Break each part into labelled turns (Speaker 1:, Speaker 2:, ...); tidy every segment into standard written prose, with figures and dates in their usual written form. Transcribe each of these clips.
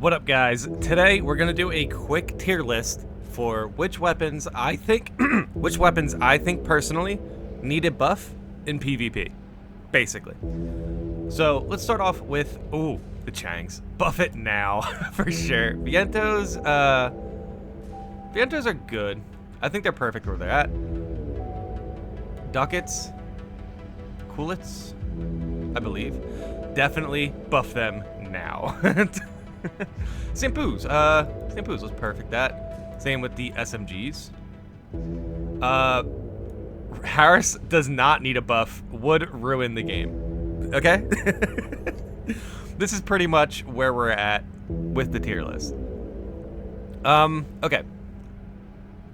Speaker 1: What up, guys? Today we're gonna do a quick tier list for which weapons I think, personally need a buff in PvP, basically. So let's start off with the Changs. Buff it now for sure. Vientos are good. I think they're perfect where they're at. Duckets, Coolets, I believe. Definitely buff them now. Shampoos was perfect that. Same with the SMGs. Harris does not need a buff. Would ruin the game. Okay? This is pretty much where we're at with the tier list. Okay.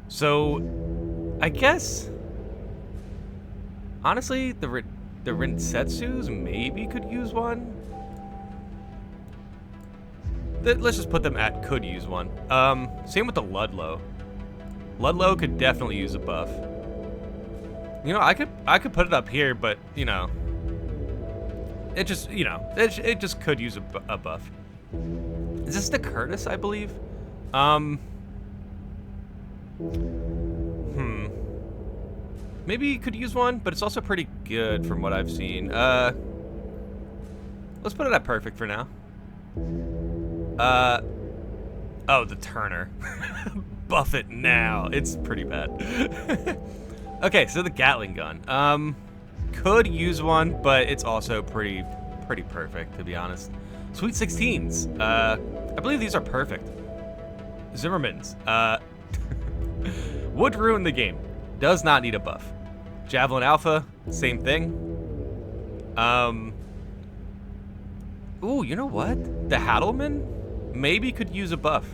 Speaker 1: So, I guess, honestly, the Rinsetsus maybe could use one. Let's just put them at could use one. Same with the Ludlow. Ludlow could definitely use a buff. You know, I could put it up here, but you know, it just could use a buff. Is this the Curtis, I believe? Maybe you could use one, but it's also pretty good from what I've seen. Let's put it at perfect for now. Oh, the Turner. Buff it now. It's pretty bad. Okay, so the Gatling gun. Could use one, but it's also pretty perfect, to be honest. Sweet 16s. I believe these are perfect. Zimmerman's. Would ruin the game. Does not need a buff. Javelin Alpha, same thing. Ooh, you know what? The Hadelman maybe could use a buff.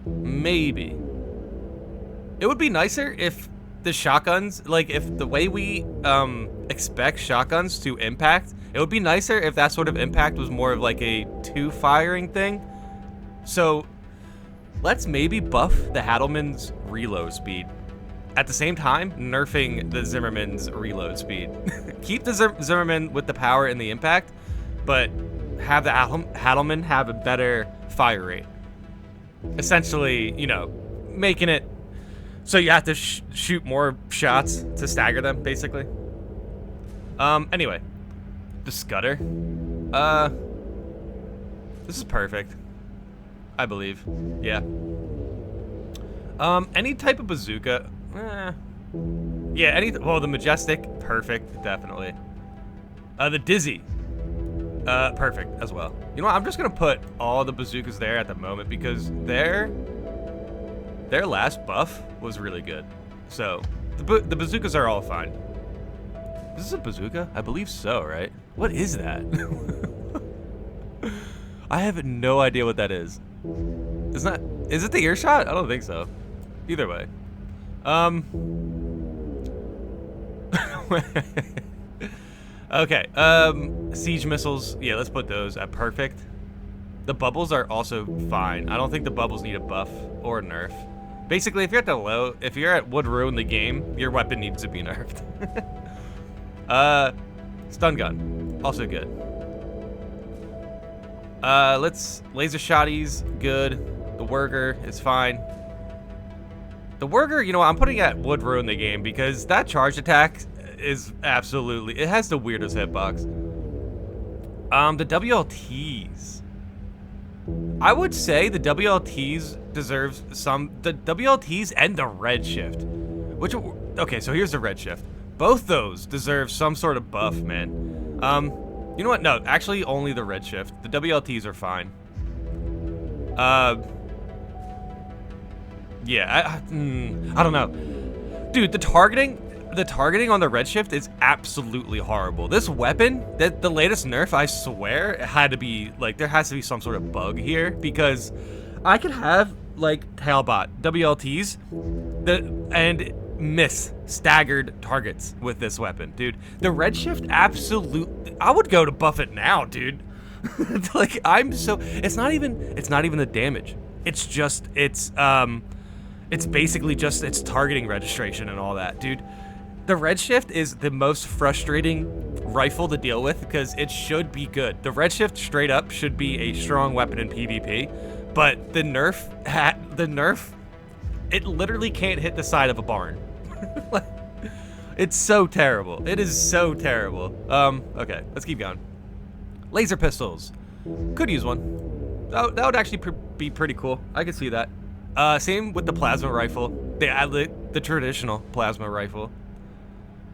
Speaker 1: Maybe. It would be nicer if the shotguns, like if the way we expect shotguns to impact, it would be nicer if that sort of impact was more of like a 2-firing thing. So let's maybe buff the Hadelman's reload speed. At the same time, nerfing the Zimmerman's reload speed. Keep the Zimmerman with the power and the impact, but have the Hadelman have a better fire rate. Essentially, you know, making it so you have to shoot more shots to stagger them, basically. Anyway, the Scudder. This is perfect, I believe. Yeah. Any type of bazooka. Yeah, well, the Majestic, perfect, definitely. The Dizzy, perfect as well. You know what, I'm just gonna put all the bazookas there at the moment because their last buff was really good. So, the bazookas are all fine. This is a bazooka? I believe so, right? What is that? I have no idea what that is. Is it the earshot? I don't think so. Either way. Okay, siege missiles, yeah, let's put those at perfect. The bubbles are also fine. I don't think the bubbles need a buff or a nerf. Basically, if you're at would ruin the game, your weapon needs to be nerfed. Stun gun, also good. Laser shotties, good. The Wurger is fine. The Wurger, you know what, I'm putting at would ruin the game because that charge attack is absolutely, it has the weirdest hitbox. The WLTs. I would say the WLTs deserves the WLTs and the Red Shift. Okay, so here's the Red Shift. Both those deserve some sort of buff, man. You know what, no, actually only the Red Shift. The WLTs are fine. Yeah, I don't know. Dude, the targeting on the Red Shift is absolutely horrible. This weapon, the latest nerf, I swear, it had to be, like, there has to be some sort of bug here, because I could have, like, Tailbot, WLTs, and miss staggered targets with this weapon, dude. The Red Shift, absolutely, I would go to buff it now, dude. Like, it's not even the damage. It's basically just its targeting registration and all that, dude. The Redshift is the most frustrating rifle to deal with because it should be good. The Redshift straight up should be a strong weapon in PvP, but the nerf, it literally can't hit the side of a barn. It's so terrible. It is so terrible. Okay, let's keep going. Laser pistols. Could use one. That would actually be pretty cool. I could see that. Same with the plasma rifle. The traditional plasma rifle.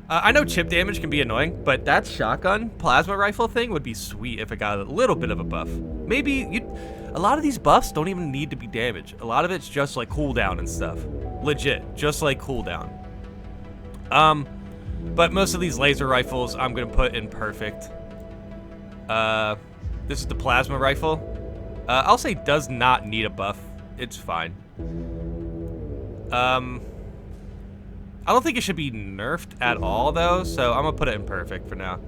Speaker 1: I know chip damage can be annoying, but that shotgun plasma rifle thing would be sweet if it got a little bit of a buff. Maybe a lot of these buffs don't even need to be damage. A lot of it's just like cooldown and stuff. Legit, just like cooldown. But most of these laser rifles I'm gonna put in perfect. This is the plasma rifle. I'll say does not need a buff. It's fine. I don't think it should be nerfed at all, though, so I'm gonna put it in perfect for now.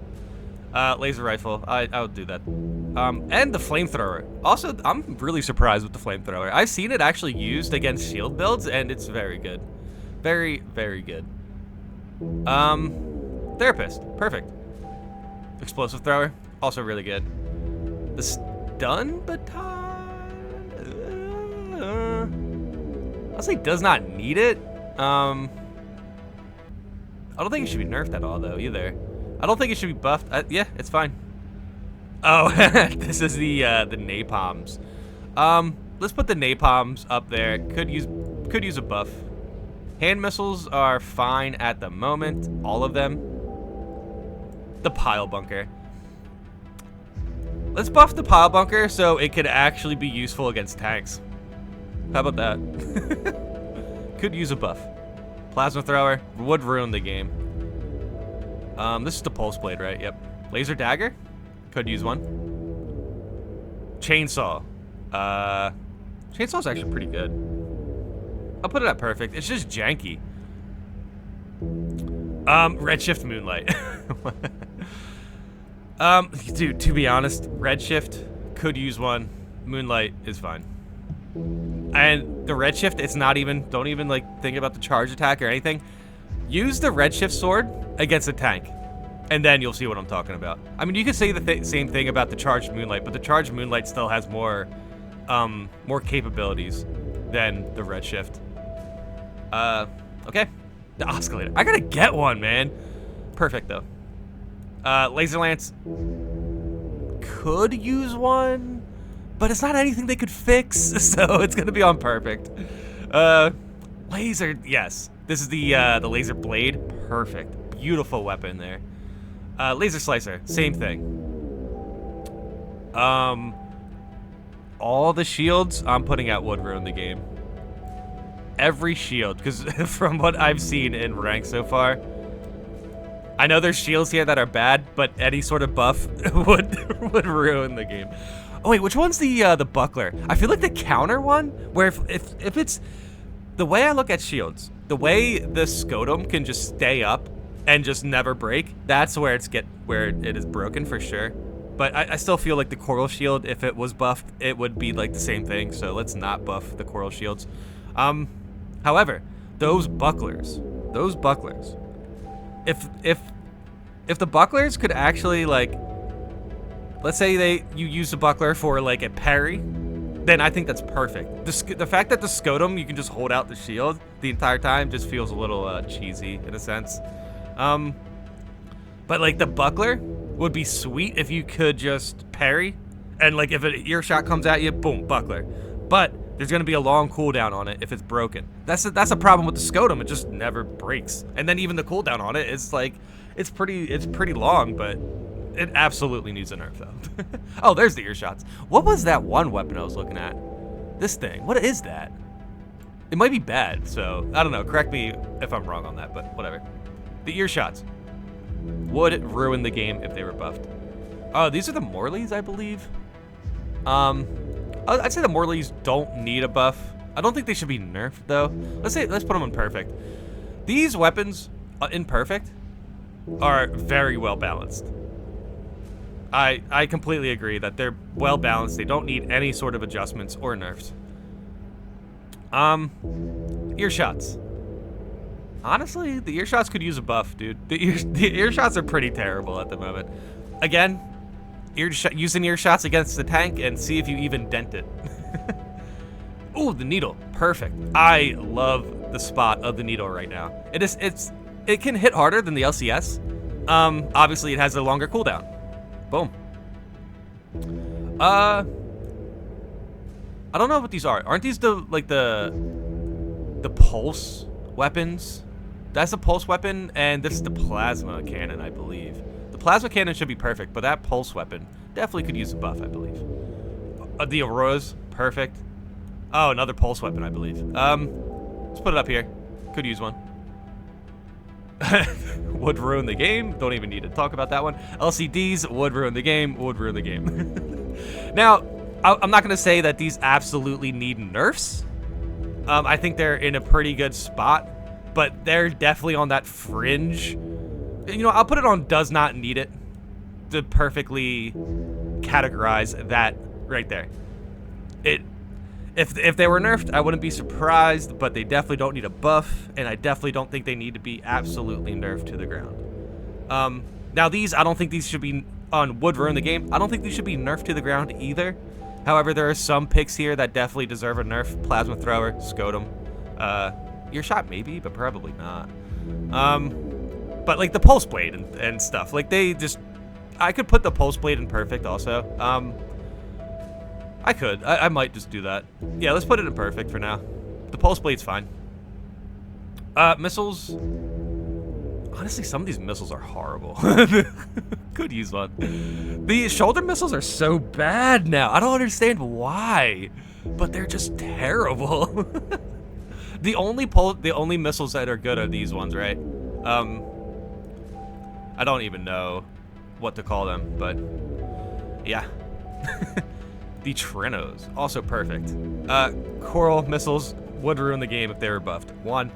Speaker 1: Laser rifle, I'll do that. And the flamethrower. Also, I'm really surprised with the flamethrower. I've seen it actually used against shield builds, and it's very good. Very, very good. Therapist, perfect. Explosive thrower, also really good. The stun baton, I'll say does not need it. I don't think it should be nerfed at all, though, either. I don't think it should be buffed. Yeah, it's fine. Oh, this is the napalms. Let's put the napalms up there. Could use a buff. Hand missiles are fine at the moment, all of them. The pile bunker. Let's buff the pile bunker so it could actually be useful against tanks. How about that? Could use a buff. Plasma thrower would ruin the game. This is the pulse blade, right? Yep. Laser dagger, could use one. Chainsaw. Chainsaw's actually pretty good. I'll put it at perfect. It's just janky. Redshift Moonlight. Dude, to be honest, Redshift could use one. Moonlight is fine. And the Redshift, it's not even, don't even like think about the charge attack or anything. Use the Redshift sword against a tank, and then you'll see what I'm talking about. I mean, you could say the same thing about the charged Moonlight, but the charged Moonlight still has more capabilities than the Redshift. Okay. The Oscillator. I gotta get one, man. Perfect, though. Laser Lance could use one, but it's not anything they could fix, so it's gonna be on perfect. Laser, yes. This is the laser blade. Perfect. Beautiful weapon there. Laser slicer, same thing. All the shields I'm putting out would ruin the game. Every shield, because from what I've seen in rank so far, I know there's shields here that are bad, but any sort of buff would ruin the game. Oh wait, which one's the buckler? I feel like the counter one, where if it's the way I look at shields, the way the Scotum can just stay up and just never break, that's where it is broken for sure. But I still feel like the coral shield, if it was buffed, it would be like the same thing. So let's not buff the coral shields. However, those bucklers, if the bucklers could actually, like, let's say you use the buckler for like a parry, then I think that's perfect. The fact that the Scotum, you can just hold out the shield the entire time, just feels a little cheesy in a sense. But like the buckler would be sweet if you could just parry, and like if an earshot comes at you, boom, buckler. But there's gonna be a long cooldown on it if it's broken. That's a problem with the Scotum. It just never breaks. And then even the cooldown on it is like, it's pretty long, but it absolutely needs a nerf though. Oh, there's the earshots. What was that one weapon I was looking at? This thing. What is that? It might be bad, so I don't know. Correct me if I'm wrong on that, but whatever. The earshots would ruin the game if they were buffed. Oh, these are the Morleys, I believe. I'd say the Morleys don't need a buff. I don't think they should be nerfed though. Let's put them in perfect. These weapons in perfect are very well balanced. I completely agree that they're well balanced. They don't need any sort of adjustments or nerfs. Earshots. Honestly, the ear shots could use a buff, dude. The ear shots are pretty terrible at the moment. Again, using ear shots against the tank and see if you even dent it. Ooh, the needle, perfect. I love the spot of the needle right now. It can hit harder than the LCS. Obviously it has a longer cooldown. Boom. I don't know what these are. Aren't these the pulse weapons? That's a pulse weapon, and this is the plasma cannon, I believe. The plasma cannon should be perfect, but that pulse weapon definitely could use a buff, I believe. The auroras, perfect. Oh, another pulse weapon, I believe. Let's put it up here. Could use one. Would ruin the game. Don't even need to talk about that one. LCDs would ruin the game. Would ruin the game. Now, I'm not going to say that these absolutely need nerfs. I think they're in a pretty good spot, but they're definitely on that fringe. You know, I'll put it on does not need it to perfectly categorize that right there. If they were nerfed, I wouldn't be surprised, but they definitely don't need a buff, and I definitely don't think they need to be absolutely nerfed to the ground. Now these, I don't think these should be on would ruin the game. I don't think these should be nerfed to the ground either. However, there are some picks here that definitely deserve a nerf. Plasma Thrower, Scotum. Ear Shot maybe, but probably not. But like the Pulse Blade and stuff, like they just, I could put the Pulse Blade in perfect also. I might just do that. Yeah, let's put it in perfect for now. The Pulse Blade's fine. Missiles. Honestly, some of these missiles are horrible. Could use one. The shoulder missiles are so bad now. I don't understand why, but they're just terrible. The only missiles that are good are these ones, right? I don't even know what to call them, but yeah. The Trinos, also perfect. Coral missiles would ruin the game if they were buffed. 100%.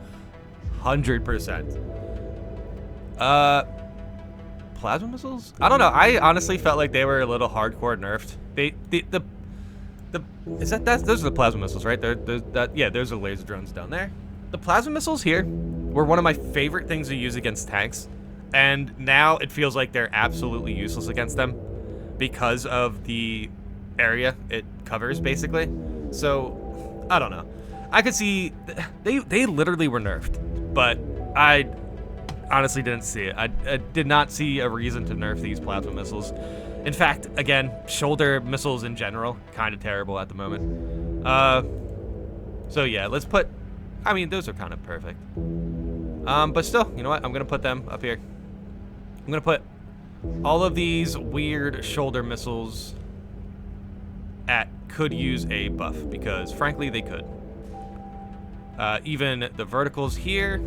Speaker 1: Plasma missiles? I don't know. I honestly felt like they were a little hardcore nerfed. Those are the plasma missiles, right? Yeah, those are laser drones down there. The plasma missiles here were one of my favorite things to use against tanks, and now it feels like they're absolutely useless against them because of the area it covers, basically. So I don't know. I could see they literally were nerfed, but I honestly didn't see it. I did not see a reason to nerf these plasma missiles. In fact, again, shoulder missiles in general, kind of terrible at the moment. So yeah, let's put, I mean, those are kind of perfect. But still, you know what? I'm gonna put them up here. I'm gonna put all of these weird shoulder missiles could use a buff, because frankly they could. Even the verticals here,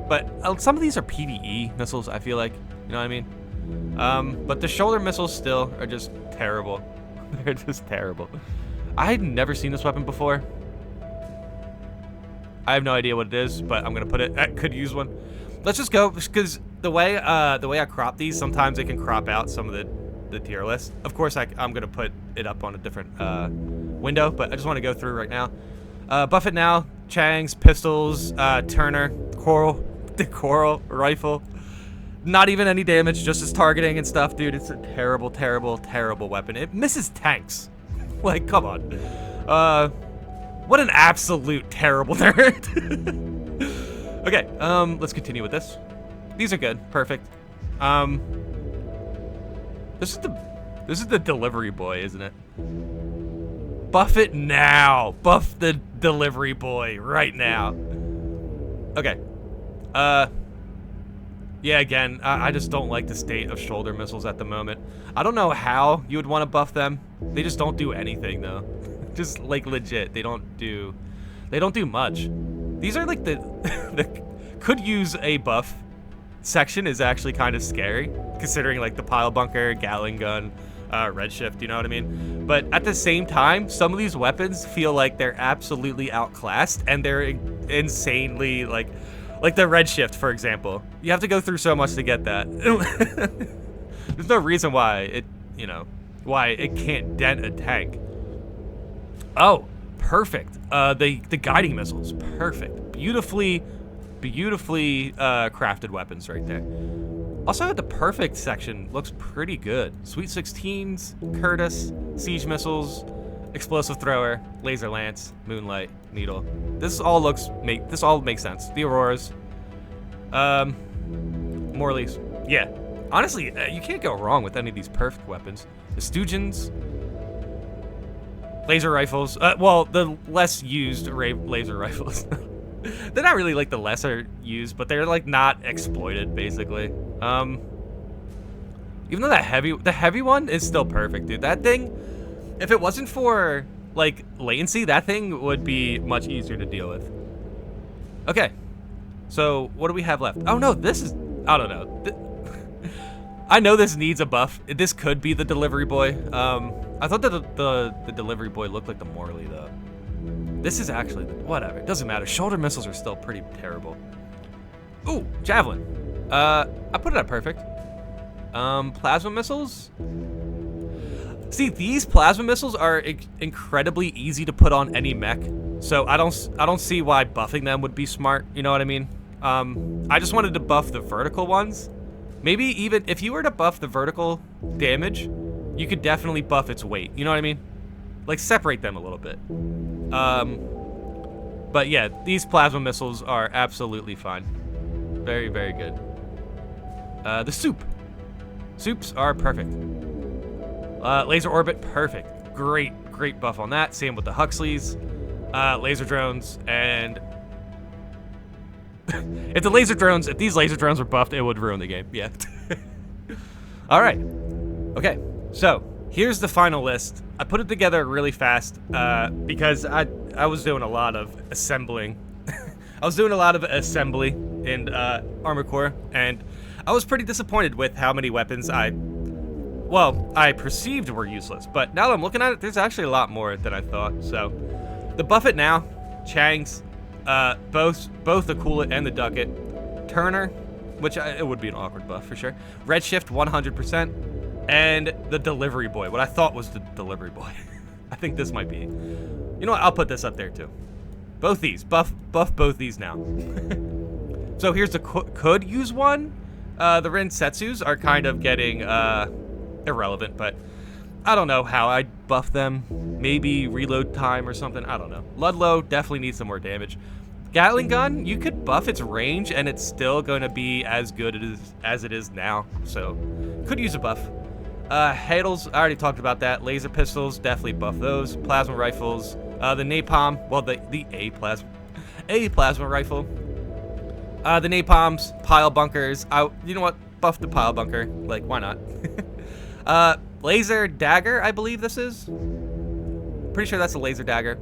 Speaker 1: but some of these are PvE missiles, I feel like, you know what I mean? But the shoulder missiles still are just terrible. They're just terrible. I had never seen this weapon before. I have no idea what it is, but I'm gonna put it, could use one. Let's just go, because the way I crop these, sometimes it can crop out some of the tier list. Of course, I'm gonna put it up on a different window, but I just want to go through right now. Buff it now. Chang's, pistols, Turner, Coral, the Coral rifle. Not even any damage, just his targeting and stuff, dude. It's a terrible, terrible, terrible weapon. It misses tanks. Like, come on. What an absolute terrible nerd. Okay, let's continue with this. These are good, perfect. This is the delivery boy, isn't it? Buff it now. Buff the delivery boy right now. Okay. Yeah, again, I just don't like the state of shoulder missiles at the moment. I don't know how you would want to buff them. They just don't do anything, though. Just, like, legit, they don't do much. These are, like, the could use a buff section is actually kind of scary, considering, like, the pile bunker, Gatling gun, redshift, you know what I mean? But at the same time, some of these weapons feel like they're absolutely outclassed, and they're insanely, like the redshift, for example. You have to go through so much to get that. There's no reason why it can't dent a tank. Oh, perfect. The guiding missiles, perfect. Beautifully beautifully crafted weapons right there. Also, the perfect section looks pretty good. Sweet 16s, Curtis, siege missiles, explosive thrower, laser lance, moonlight, needle. This all makes sense. The auroras, Morleys. Yeah, honestly, you can't go wrong with any of these perfect weapons. The Stugins, laser rifles. Well, the less used laser rifles. They're not really like the lesser used, but they're like not exploited basically. Even though the heavy one is still perfect, dude. That thing, if it wasn't for like latency, that thing would be much easier to deal with. Okay, so what do we have left? Oh no, this is, I don't know. I know this needs a buff. This could be the delivery boy. I thought that the delivery boy looked like the Morley though. This is actually, whatever, it doesn't matter. Shoulder missiles are still pretty terrible. Ooh, javelin. I put it at perfect. Plasma missiles. See, these plasma missiles are incredibly easy to put on any mech, so I don't see why buffing them would be smart. You know what I mean? I just wanted to buff the vertical ones. Maybe even if you were to buff the vertical damage, you could definitely buff its weight. You know what I mean? Like separate them a little bit. But yeah, these plasma missiles are absolutely fine. Very, very good. The soups are perfect. Laser orbit, perfect. Great buff on that. Same with the Huxleys, laser drones, and if these laser drones were buffed, it would ruin the game. Yeah. All right. Okay. So here's the final list. I put it together really fast because I was doing a lot of assembling. I was doing a lot of assembly in Armored Core, and I was pretty disappointed with how many weapons I perceived were useless. But now that I'm looking at it, there's actually a lot more than I thought. So the Buff It Now, Chang's, both the Cool It and the Duck It, Turner, which it would be an awkward buff for sure, Redshift 100%, and the Delivery Boy, what I thought was the Delivery Boy. I think this might be. You know what? I'll put this up there too. Both these. Buff both these now. So here's the could use one. The Rensetsus are kind of getting irrelevant, but I don't know how I'd buff them. Maybe reload time or something. I don't know. Ludlow definitely needs some more damage. Gatling gun, you could buff its range and it's still going to be as good as it is now. So could use a buff. Hadals, I already talked about that. Laser pistols, definitely buff those. Plasma rifles, the napalm, well, the A plasma rifle. The napalms, pile bunkers. You know what? Buff the pile bunker. Like, why not? Laser dagger, I believe this is. Pretty sure that's a laser dagger.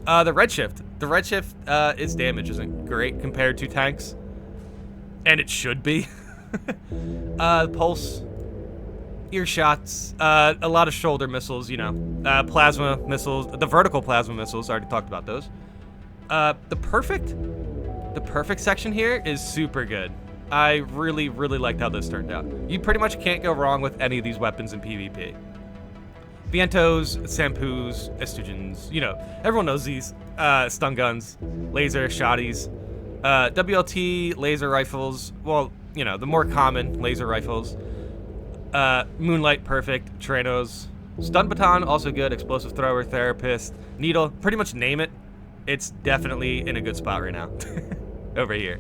Speaker 1: The redshift. The redshift, its damage isn't great compared to tanks, and it should be. Pulse. Earshots, a lot of shoulder missiles, you know, plasma missiles, the vertical plasma missiles, I already talked about those. The perfect section here is super good. I really liked how this turned out. You pretty much can't go wrong with any of these weapons in PvP. Vientos, Sampoos, Estugens, you know, everyone knows these. Stun guns, laser shotties, WLT, laser rifles, well, you know, the more common laser rifles. Moonlight, perfect. Tranos, stun baton, also good. Explosive thrower, therapist, needle. Pretty much name it. It's definitely in a good spot right now. Over here.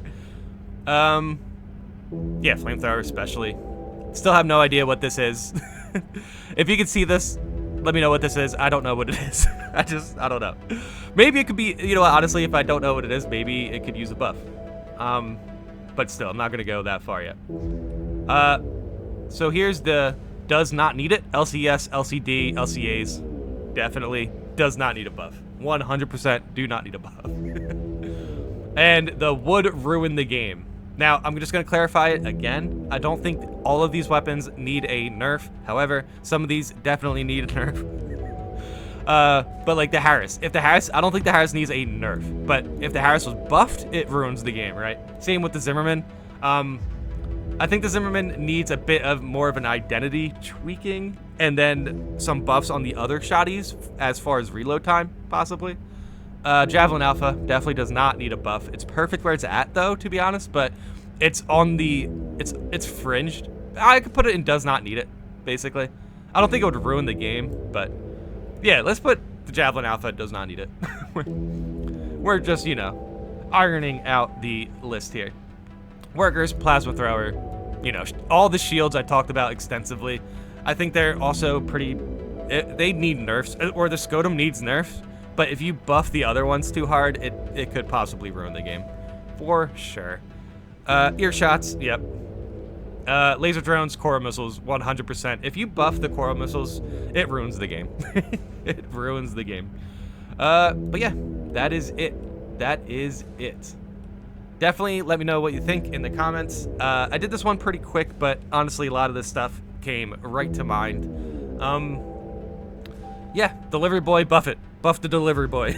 Speaker 1: Yeah, flamethrower especially. Still have no idea what this is. If you can see this, let me know what this is. I don't know what it is. I don't know. Maybe it could be, you know, honestly, if I don't know what it is, maybe it could use a buff. But still, I'm not gonna go that far yet. So here's the does not need it. LCS, LCD, LCAs. Definitely does not need a buff. 100% do not need a buff. And the would ruin the game. Now, I'm just going to clarify it again. I don't think all of these weapons need a nerf. However, some of these definitely need a nerf. But like the Harris. I don't think the Harris needs a nerf. But if the Harris was buffed, it ruins the game, right? Same with the Zimmerman. I think the Zimmerman needs a bit of more of an identity tweaking and then some buffs on the other shotties as far as reload time, possibly. Javelin Alpha definitely does not need a buff. It's perfect where it's at, though, to be honest, but it's on the... It's fringed. I could put it in does not need it, basically. I don't think it would ruin the game, but... Yeah, let's put the Javelin Alpha does not need it. We're just, you know, ironing out the list here. Workers, Plasma Thrower, you know, all the shields I talked about extensively. I think they're also pretty... They need nerfs, or the Scotum needs nerfs. But if you buff the other ones too hard, it could possibly ruin the game. For sure. Ear shots, yep. Laser drones, Coral missiles, 100%. If you buff the Coral missiles, it ruins the game. It ruins the game. But yeah, that is it. That is it. Definitely let me know what you think in the comments. I did this one pretty quick, but honestly, a lot of this stuff came right to mind. Yeah, Delivery Boy, buff it. Buff the Delivery Boy.